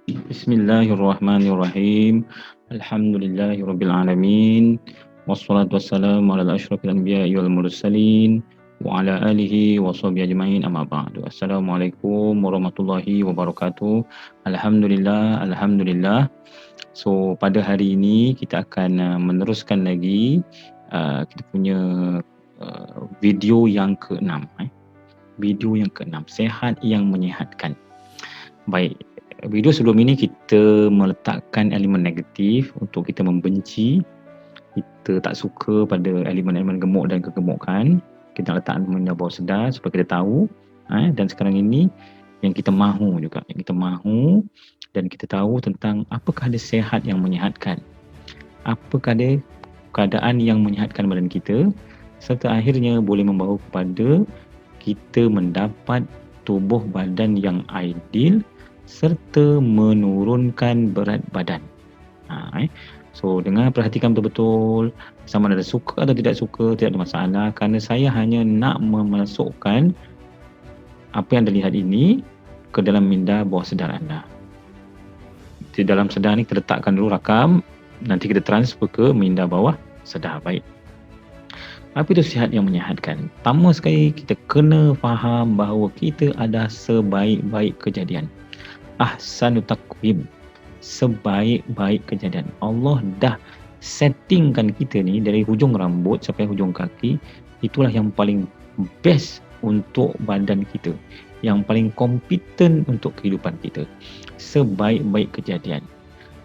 Bismillahirrahmanirrahim. Alhamdulillahirabbil alamin. Wassalatu wassalamu ala asyrafil anbiya'i wal mursalin wa ala alihi washabihi ajmain amma ba'du. Assalamualaikum warahmatullahi wabarakatuh. Alhamdulillah. So pada hari ini kita akan meneruskan lagi kita punya video yang ke-6 Video yang ke-6, sehat yang menyihatkan. Baik, video sebelum ini kita meletakkan elemen negatif untuk kita membenci, kita tak suka pada elemen-elemen gemuk dan kegemukan. Kita letak minda bawah sedar supaya kita tahu. Dan sekarang ini yang kita mahu juga, dan kita tahu tentang apakah ada sehat yang menyihatkan, apakah ada keadaan yang menyihatkan badan kita, serta akhirnya boleh membawa kepada kita mendapat tubuh badan yang ideal serta menurunkan berat badan. So dengar, perhatikan betul-betul, sama ada suka atau tidak suka, tidak ada masalah, kerana saya hanya nak memasukkan apa yang anda lihat ini ke dalam minda bawah sedar anda. Di dalam sedar ni kita letakkan dulu rakam, nanti kita transfer ke minda bawah sedar. Baik, apa itu sihat yang menyihatkan? Pertama sekali, kita kena faham bahawa kita ada sebaik-baik kejadian. Ahsanu taqwim, sebaik-baik kejadian. Allah dah settingkan kita ni dari hujung rambut sampai hujung kaki. Itulah yang paling best untuk badan kita, yang paling kompeten untuk kehidupan kita. Sebaik-baik kejadian.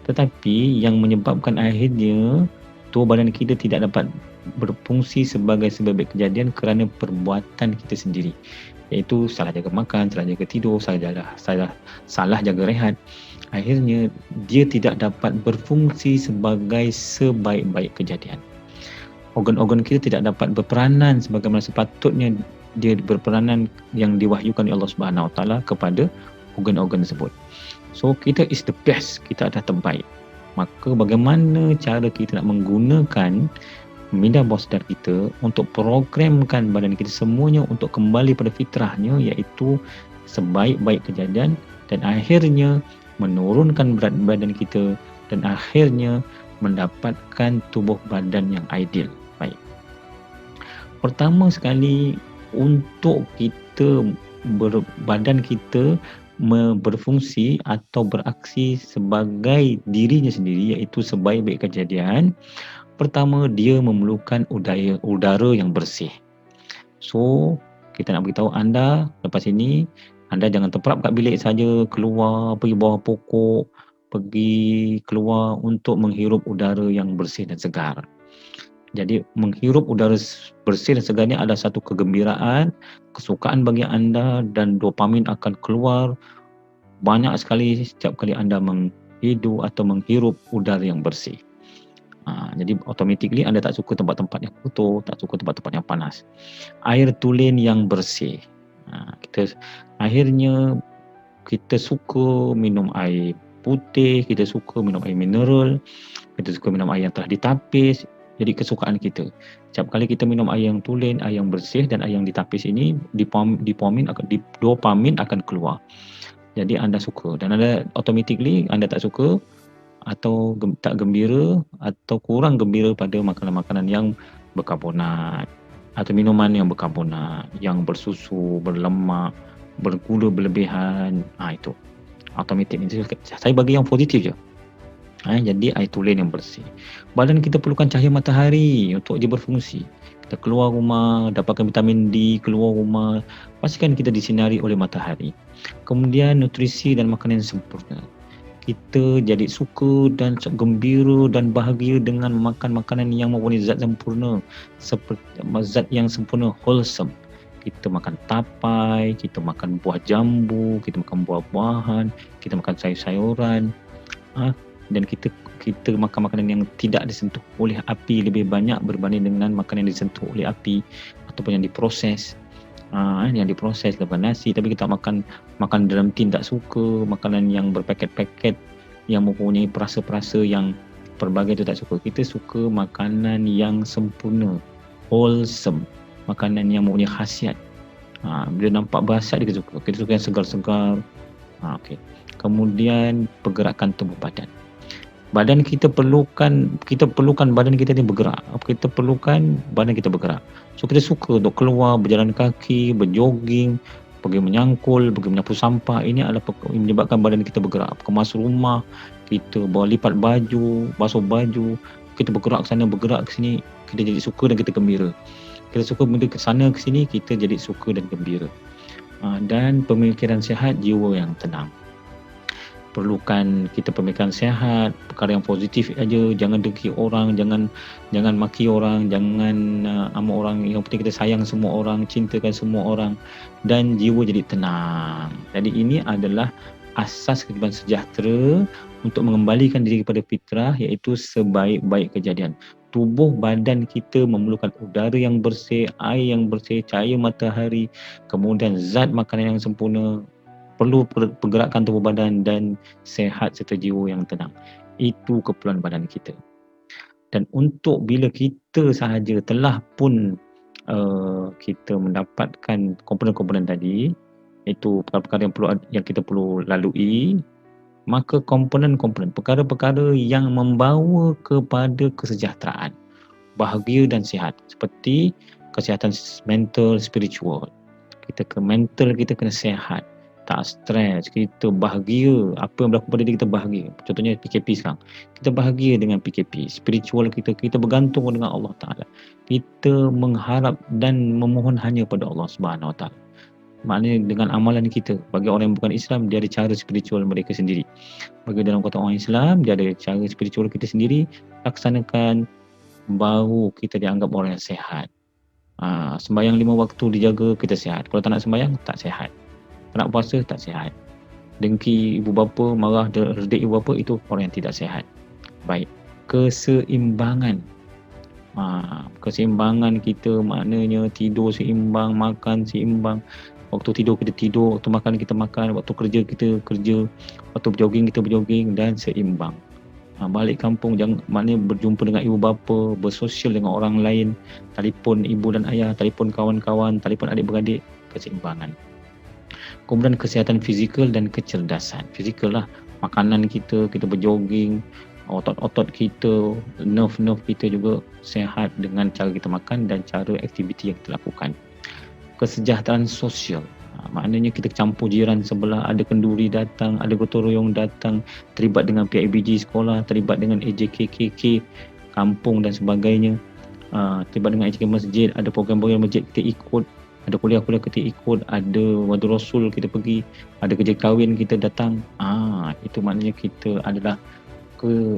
Tetapi yang menyebabkan akhirnya tubuh badan kita tidak dapat berfungsi sebagai sebaik-baik kejadian kerana perbuatan kita sendiri, iaitu salah jaga makan, salah jaga tidur, salah jaga rehat. Akhirnya dia tidak dapat berfungsi sebagai sebaik-baik kejadian. Organ-organ kita tidak dapat berperanan sebagaimana sepatutnya dia berperanan yang diwahyukan oleh Allah Subhanahu Wa Taala kepada organ-organ tersebut. So kita is the best, kita adalah terbaik. Maka bagaimana cara kita nak menggunakan minda bawah sedar kita untuk programkan badan kita semuanya untuk kembali pada fitrahnya, iaitu sebaik-baik kejadian, dan akhirnya menurunkan berat badan kita dan akhirnya mendapatkan tubuh badan yang ideal. Baik, pertama sekali, untuk kita badan kita berfungsi atau beraksi sebagai dirinya sendiri, iaitu sebaik-baik kejadian, pertama dia memerlukan udara yang bersih. So kita nak beritahu anda lepas ini, anda jangan terperap kat bilik saja, keluar pergi bawah pokok, pergi keluar untuk menghirup udara yang bersih dan segar. Jadi menghirup udara bersih dan segar ni adalah satu kegembiraan, kesukaan bagi anda, dan dopamin akan keluar banyak sekali setiap kali anda menghidup atau menghirup udara yang bersih. Jadi automatically anda tak suka tempat-tempat yang kotor, tak suka tempat-tempat yang panas. Air tulen yang bersih. Akhirnya kita suka minum air putih, kita suka minum air mineral, kita suka minum air yang telah ditapis. Jadi kesukaan kita. Setiap kali kita minum air yang tulen, air yang bersih dan air yang ditapis ini, dopamin akan keluar. Jadi anda suka, dan anda automatically anda tak suka atau tak gembira atau kurang gembira pada makanan-makanan yang berkarbonat atau minuman yang berkarbonat, yang bersusu, berlemak, bergula berlebihan. Itu automatik. Saya bagi yang positif je. Jadi air tulen yang bersih. Badan kita perlukan cahaya matahari untuk dia berfungsi. Kita keluar rumah, dapatkan vitamin D, keluar rumah, pastikan kita disinari oleh matahari. Kemudian nutrisi dan makanan yang sempurna. Kita jadi suka dan gembira dan bahagia dengan makan makanan yang mempunyai zat sempurna, seperti zat yang sempurna, wholesome. Kita makan tapai, kita makan buah jambu, kita makan buah-buahan, kita makan sayur-sayuran, dan kita makan makanan yang tidak disentuh oleh api lebih banyak berbanding dengan makanan yang disentuh oleh api ataupun yang diproses. Yang diproses lepas nasi, tapi kita makan dalam tin tak suka, makanan yang berpaket-paket yang mempunyai perasa-perasa yang pelbagai itu tak suka. Kita suka makanan yang sempurna, wholesome, makanan yang mempunyai khasiat. Bila nampak berkhasiat kita suka yang segar-segar. Okay. kemudian pergerakan tubuh badan. Badan kita perlukan badan kita ni bergerak. Kita perlukan badan kita bergerak. So kita suka untuk keluar, berjalan kaki, berjoging, pergi menyangkul, pergi menyapu sampah. Ini adalah menyebabkan badan kita bergerak. Kemas rumah, kita bawa lipat baju, basuh baju, kita bergerak ke sana, bergerak ke sini, kita jadi suka dan kita gembira. Kita suka benda ke sana ke sini, kita jadi suka dan gembira. Dan pemikiran sihat, jiwa yang tenang. Perlukan kita pemikiran sihat, perkara yang positif aja, jangan dengki orang, jangan maki orang, jangan amat orang. Yang penting kita sayang semua orang, cintakan semua orang, dan jiwa jadi tenang. Jadi ini adalah asas kehidupan sejahtera untuk mengembalikan diri kepada fitrah, iaitu sebaik-baik kejadian. Tubuh badan kita memerlukan udara yang bersih, air yang bersih, cahaya matahari, kemudian zat makanan yang sempurna, perlu pergerakan tubuh badan dan sehat serta jiwa yang tenang. Itu keperluan badan kita. Dan untuk bila kita sahaja telah pun kita mendapatkan komponen-komponen tadi, iaitu perkara-perkara yang kita perlu lalui, maka komponen-komponen, perkara-perkara yang membawa kepada kesejahteraan, bahagia dan sihat, seperti kesihatan mental, spiritual. Mental kita kena sihat, tak stres, kita bahagia, apa yang berlaku pada diri kita bahagia. Contohnya PKP sekarang, kita bahagia dengan PKP. Spiritual kita bergantung dengan Allah Ta'ala. Kita mengharap dan memohon hanya pada Allah Subhanahu Wa Ta'ala. Maknanya dengan amalan kita, bagi orang yang bukan Islam, dia ada cara spiritual mereka sendiri. Bagi dalam kata orang Islam, dia ada cara spiritual kita sendiri, laksanakan, baru kita dianggap orang yang sihat. Sembahyang 5 waktu dijaga, kita sihat. Kalau tak nak sembahyang, tak sihat. Tak nak puasa, tak sihat. Dengki ibu bapa, marah, redik ibu bapa, itu orang yang tidak sihat. Baik, keseimbangan. Keseimbangan kita maknanya tidur seimbang, makan seimbang. Waktu tidur kita tidur, waktu makan kita makan, waktu kerja kita kerja, waktu berjoging kita berjoging, dan seimbang. Balik kampung, maknanya berjumpa dengan ibu bapa, bersosial dengan orang lain, telefon ibu dan ayah, telefon kawan-kawan, telefon adik-beradik, keseimbangan. Kemudian kesihatan fizikal dan kecerdasan. Fizikal lah, makanan kita berjoging, otot-otot kita, nerve kita juga sihat dengan cara kita makan dan cara aktiviti yang kita lakukan. Kesejahteraan sosial, maknanya kita campur jiran sebelah, ada kenduri datang, ada gotong royong datang, terlibat dengan PIBG sekolah, terlibat dengan AJKKK kampung dan sebagainya, terlibat dengan AJK masjid, ada program-program masjid kita ikut, ada kuliah-kuliah kita ikut, ada wadu rasul kita pergi, ada kerja kahwin kita datang. Itu maknanya kita adalah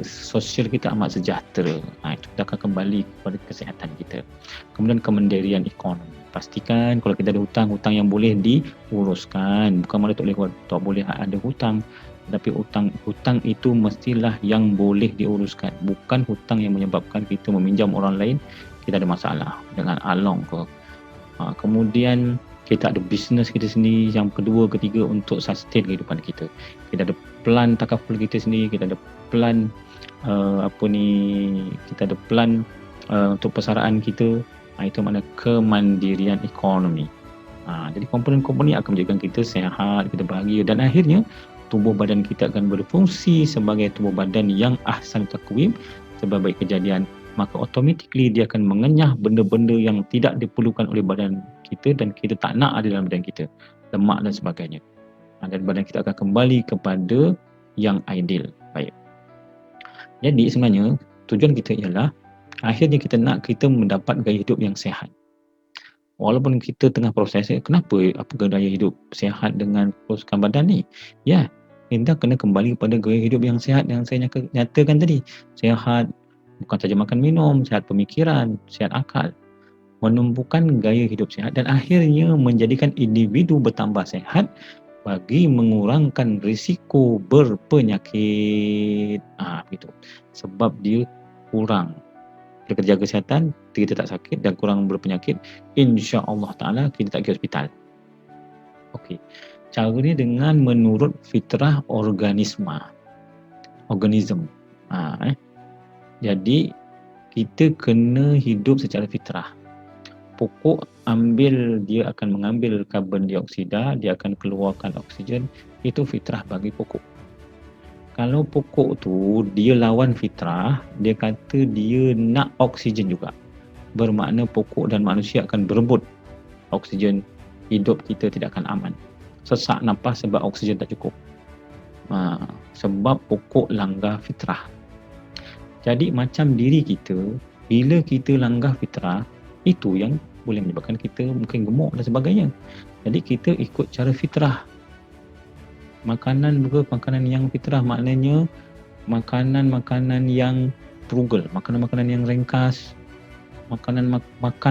sosial kita amat sejahtera. Itu kita akan kembali kepada kesihatan kita. Kemudian kemandirian ekonomi. Pastikan kalau kita ada hutang yang boleh diuruskan. Bukan malah tak boleh ada hutang. Tapi hutang itu mestilah yang boleh diuruskan. Bukan hutang yang menyebabkan kita meminjam orang lain, kita ada masalah dengan along ke. Kemudian kita ada bisnes kita sendiri, yang kedua, ketiga, untuk sustain kehidupan kita. Kita ada plan takaful kita sendiri, kita ada plan kita ada plan untuk persaraan kita. Itu makna kemandirian ekonomi. Jadi komponen-komponen akan menjadikan kita sihat, kita bahagia, dan akhirnya tubuh badan kita akan berfungsi sebagai tubuh badan yang ahsan takwim, sebaik kejadian. Maka automatically dia akan mengenyah benda-benda yang tidak diperlukan oleh badan kita dan kita tak nak ada dalam badan kita, lemak dan sebagainya. Dan badan kita akan kembali kepada yang ideal. Baik. Jadi sebenarnya tujuan kita ialah akhirnya kita mendapat gaya hidup yang sihat. Walaupun kita tengah proses, kenapa gaya hidup sihat dengan kuruskan badan ni? Ya, kita kena kembali kepada gaya hidup yang sihat yang saya nyatakan tadi. Sihat bukan saja makan minum, sihat pemikiran, sihat akal. Menumbuhkan gaya hidup sihat dan akhirnya menjadikan individu bertambah sihat bagi mengurangkan risiko berpenyakit. Begitu. Sebab dia kurang. Kita jaga kesihatan, kita tak sakit dan kurang berpenyakit, insya-Allah Ta'ala kita tak pergi hospital. Okey. Cara ni dengan menurut fitrah organisme. Jadi kita kena hidup secara fitrah. Pokok dia akan mengambil karbon dioksida, dia akan keluarkan oksigen, itu fitrah bagi pokok. Kalau pokok tu dia lawan fitrah, dia kata dia nak oksigen juga. Bermakna pokok dan manusia akan berebut oksigen, hidup kita tidak akan aman. Sesak nafas sebab oksigen tak cukup. Sebab pokok langgar fitrah. Jadi macam diri kita, bila kita langgar fitrah, itu yang boleh menyebabkan kita mungkin gemuk dan sebagainya. Jadi kita ikut cara fitrah. Makanan juga makanan yang fitrah, maknanya makanan-makanan yang frugal, makanan-makanan yang ringkas, makan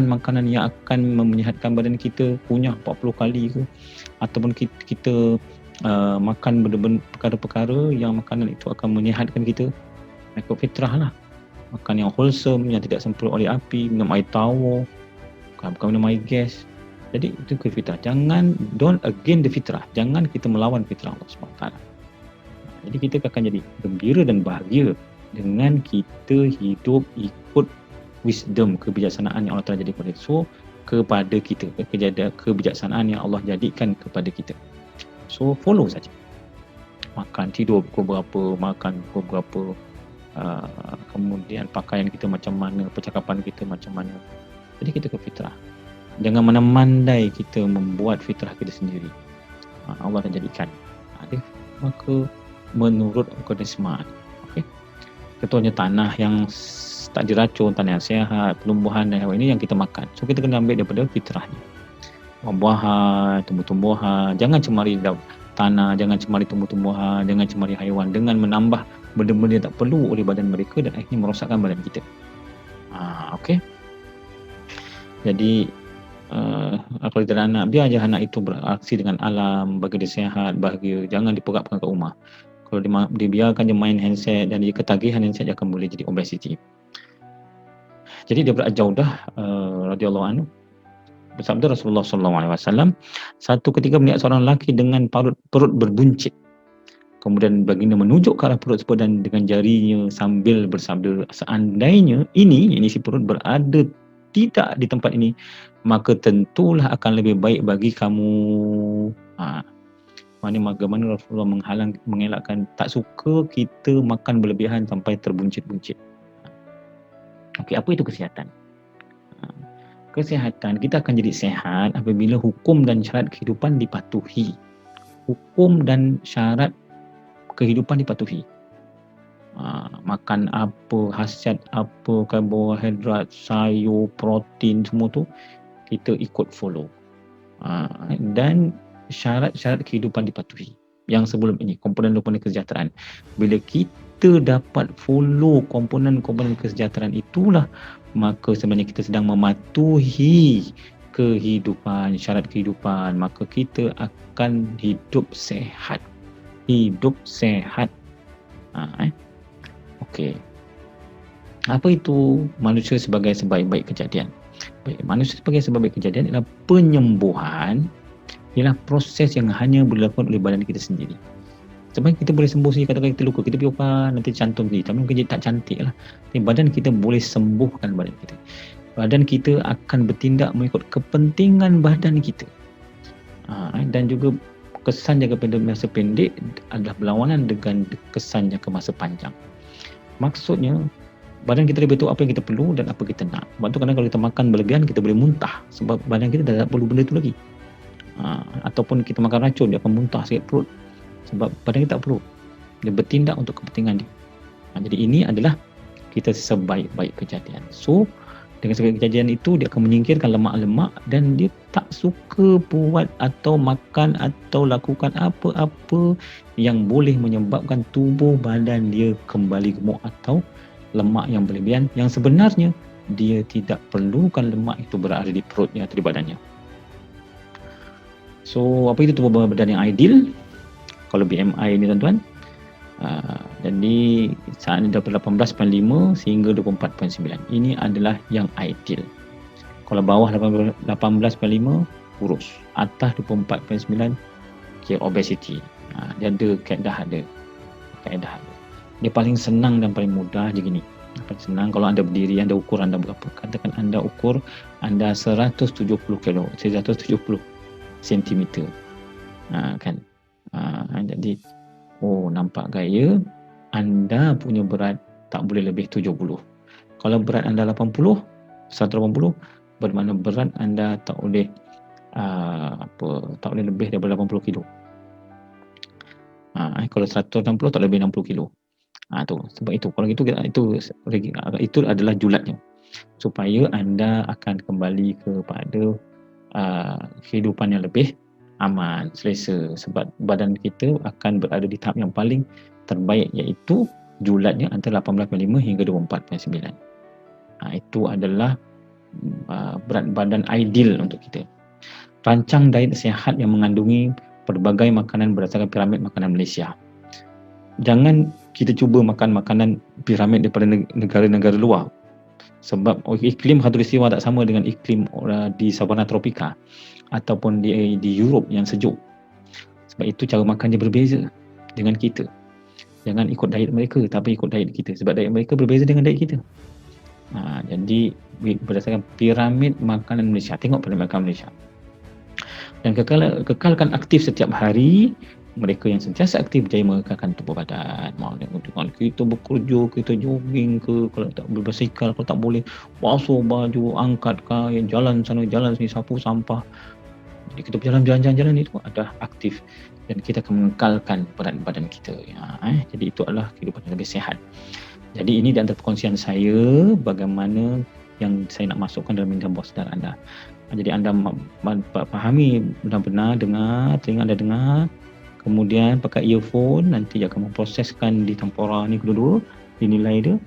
makanan yang akan menyihatkan badan kita, kunyah 40 kali ke, ataupun kita makan benda-benda perkara-perkara yang makanan itu akan menyihatkan kita, ikut fitrah lah. Makan yang wholesome, yang tidak semprot oleh api, minum air tawar, bukan minum air gas. Jadi itu ke fitrah. Jangan, don't against the fitrah. Jangan kita melawan fitrah Allah SWT. Jadi kita akan jadi gembira dan bahagia dengan kita hidup ikut wisdom, kebijaksanaan yang Allah telah jadikan kepada kita, kebijaksanaan yang Allah jadikan kepada kita. So follow saja. Makan, tidur pukul berapa, makan pukul berapa, kemudian pakaian kita macam mana, percakapan kita macam mana. Jadi kita ke fitrah. Jangan mana-mandai kita membuat fitrah kita sendiri. Allah dah jadikan. Maka menurut organisme. Okay. Contohnya tanah yang tak diracun, tanah yang sihat, tumbuhan dan hewan ini yang kita makan. So kita kena ambil daripada fitrahnya. Buah-buahan, tumbuh-tumbuhan, jangan cemari tanah, jangan cemari tumbuh-tumbuhan, jangan cemari haiwan dengan menambah benda-benda yang tak perlu oleh badan mereka dan akhirnya merosakkan badan kita. Okey. Jadi kalau kita ada anak, biar aja anak itu beraksi dengan alam, bagi dia sihat, bahagia, jangan diperapkan kat rumah. Kalau dibiarkan dia main handset dan dia ketagihan handset, dia akan boleh jadi obesity. Jadi dia Jaudah radhiyallahu anhu bersabda Rasulullah SAW, satu ketika melihat seorang lelaki dengan perut berbuncit. Kemudian baginda menunjuk ke arah perut tersebut dan dengan jarinya sambil bersabda, seandainya ini si perut berada tidak di tempat ini, maka tentulah akan lebih baik bagi kamu. Bagaimana Rasulullah mengelakkan, tak suka kita makan berlebihan sampai terbuncit-buncit. Okey, apa itu kesihatan? Kesihatan, kita akan jadi sihat apabila hukum dan syarat kehidupan dipatuhi. Hukum dan syarat kehidupan dipatuhi. Makan apa, khasiat apa, karbohidrat, sayur, protein, semua tu kita ikut follow. Dan syarat-syarat kehidupan dipatuhi. Yang sebelum ini, komponen-komponen kesejahteraan. Bila kita dapat follow komponen-komponen kesejahteraan itulah, maka sebenarnya kita sedang mematuhi kehidupan, syarat kehidupan. Maka kita akan hidup sehat. Hidup sehat. Okey. Apa itu manusia sebagai sebaik-baik kejadian? Manusia sebagai sebaik-baik kejadian adalah penyembuhan, ialah proses yang hanya boleh dilakukan oleh badan kita sendiri. Sebenarnya kita boleh sembuh sendiri, katakan kita luka, kita pergi upan, nanti cantum sendiri, tapi mungkin tak cantik lah. Tapi badan kita boleh sembuhkan badan kita. Badan kita akan bertindak mengikut kepentingan badan kita. Dan juga kesan jangka pendek masa pendek adalah berlawanan dengan kesan jangka masa panjang. Maksudnya, badan kita lebih tahu apa yang kita perlu dan apa kita nak. Sebab tu kadang kalau kita makan berlebihan, kita boleh muntah sebab badan kita dah tak perlu benda tu lagi. Ataupun kita makan racun, dia akan muntah sikit perut sebab badan kita tak perlu. Dia bertindak untuk kepentingan dia. Jadi ini adalah kita sebaik-baik kejadian. So dengan sebaik kejadian itu, dia akan menyingkirkan lemak-lemak dan dia tak suka buat atau makan atau lakukan apa-apa yang boleh menyebabkan tubuh badan dia kembali gemuk atau lemak yang berlebihan, yang sebenarnya dia tidak perlukan lemak itu berada di perutnya atau di badannya. So apa itu tubuh badan yang ideal? Kalau BMI ni tuan-tuan, jadi saat ini 18.5 sehingga 24.9. Ini adalah yang ideal. Kalau bawah 18.5 kurus, atas 24.9 kira obesity. Dia ada kaedah ada. Dia paling senang dan paling mudah je gini. Paling senang kalau anda berdiri, anda ukur anda berapa. Katakan anda ukur anda 170 kilo, 170 sentimeter. Kan. Jadi oh nampak gaya, anda punya berat tak boleh lebih 70. Kalau berat anda 80, 180, bermakna berat anda tak boleh tak boleh lebih daripada 80 kilo. Kalau 160 tak lebih 60 kilo. Tu sebab itu kalau itu adalah julatnya, supaya anda akan kembali kepada kehidupan yang lebih aman, selesa, sebab badan kita akan berada di tahap yang paling terbaik, iaitu julatnya antara 18.5 hingga 24.9. Itu adalah berat badan ideal untuk kita. Rancang diet sihat yang mengandungi pelbagai makanan berdasarkan piramid makanan Malaysia. Jangan kita cuba makan makanan piramid daripada negara-negara luar, sebab iklim khatulistiwa tak sama dengan iklim di Sabana Tropika ataupun di Europe yang sejuk. Sebab itu cara makan dia berbeza dengan kita. Jangan ikut diet mereka, tapi ikut diet kita, sebab diet mereka berbeza dengan diet kita. Jadi berdasarkan piramid makanan Malaysia, tengok piramid makanan Malaysia. Dan kekalkan aktif setiap hari. Mereka yang sentiasa aktif berjaya mengekalkan tubuh badan. Dengan kita bekerja, kita jogging ke, kalau tak berbasikal, kalau tak boleh basuh baju, angkat kain, jalan sana jalan sini, sapu sampah. Jadi kita berjalan itu ada aktif, dan kita akan mengekalkan berat badan kita. Jadi itu adalah kehidupan yang lebih sihat. Jadi ini di antara perkongsian saya bagaimana yang saya nak masukkan dalam minda bawah sedar anda. Jadi anda fahami benar-benar, dengar, telinga anda dengar, kemudian pakai earphone, nanti dia akan memproseskan di tempora ni dulu, dinilai dia.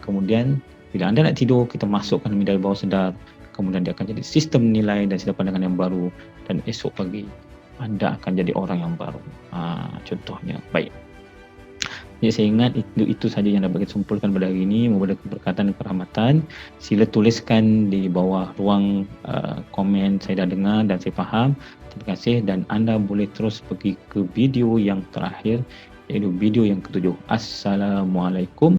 Kemudian bila anda nak tidur, kita masukkan minda bawah sedar, kemudian dia akan jadi sistem nilai dan sistem pandangan yang baru, dan esok pagi anda akan jadi orang yang baru. Contohnya. Baik. Jadi saya ingat itu sahaja yang dapat kita simpulkan pada hari ini. Moga keberkatan dan kerahmatan. Sila tuliskan di bawah ruang komen, saya dah dengar dan saya faham. Terima kasih, dan anda boleh terus pergi ke video yang terakhir, iaitu video yang ke-7. Assalamualaikum